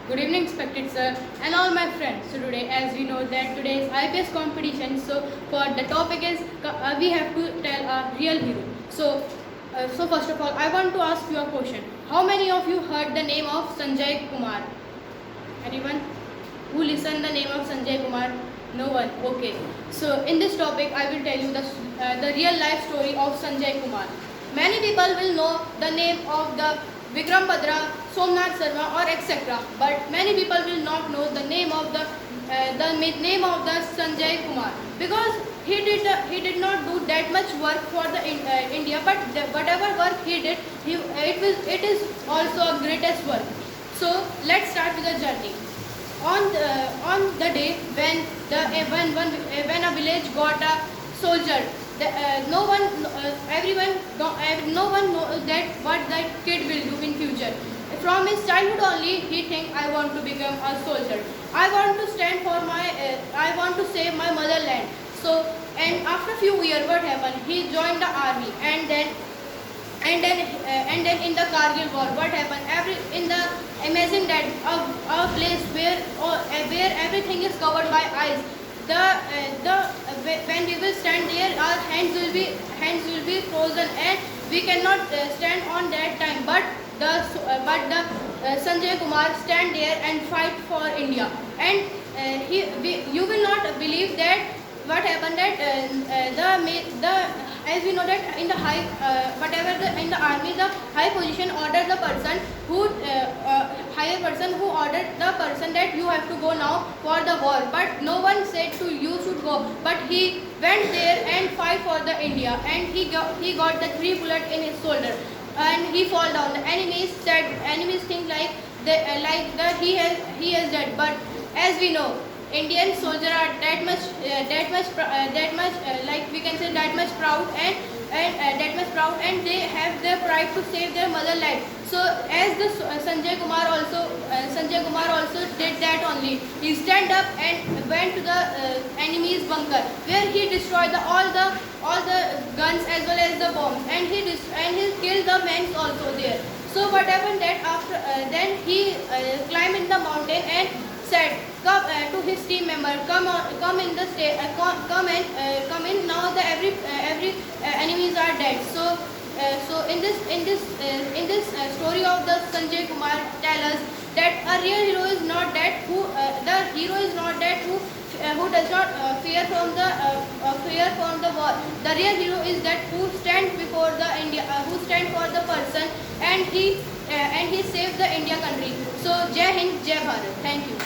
Good evening, respected sir, and all my friends. So today, as we know that today is IPS competition, so for the topic is we have to tell a real hero. So first of all, I want to ask you a question. How many of you heard the name of Sanjay Kumar? Anyone who listened the name of Sanjay Kumar? No one. Okay. So in this topic, I will tell you the real life story of Sanjay Kumar. Many people will know the name of the Vikram Badra, Somnath Sarma or etc. But many people will not know the name of the Sanjay Kumar, because he did not do that much work for the India, but whatever work he did, it is also a greatest work. So let's start with the journey. On the day when a village got a soldier, no one knows that what that kid will do in future. From his childhood only, he think, I want to become a soldier. I want to stand for I want to save my motherland. So, and after few years, what happened? He joined the army, and then in the Kargil war, what happened? Imagine that a place where everything is covered by ice. When we will stand there, our hands will be frozen, and we cannot stand on that time. But the Sanjay Kumar stand there and fight for India, and you will not believe that what happened, that as we know that in the in the army, the high position ordered the person higher person who ordered the person that you have to go now for the war, but no one said to you should go, but he went there and fight for the India, and he got the 3 bullet in his shoulder, and he fall down. The enemies think like he has dead, but as we know, Indian soldiers are that much like we can say that much proud, and they have the pride to save their motherland. So as the Sanjay Kumar also did that only. He stand up and went to the enemy's bunker, where he destroyed all the guns as well as the bombs, and he killed the men also there. So what happened that after then he climbed in the mountain and said to his team member, come in the come in now. The every enemies are dead. So in this story of the Sanjay Kumar tell us that a real hero is not that who does not fear from the war. The real hero is that who stands before the India, who stand for the person, and he saved the India country. So Jai Hind, Jai Bharat. Thank you.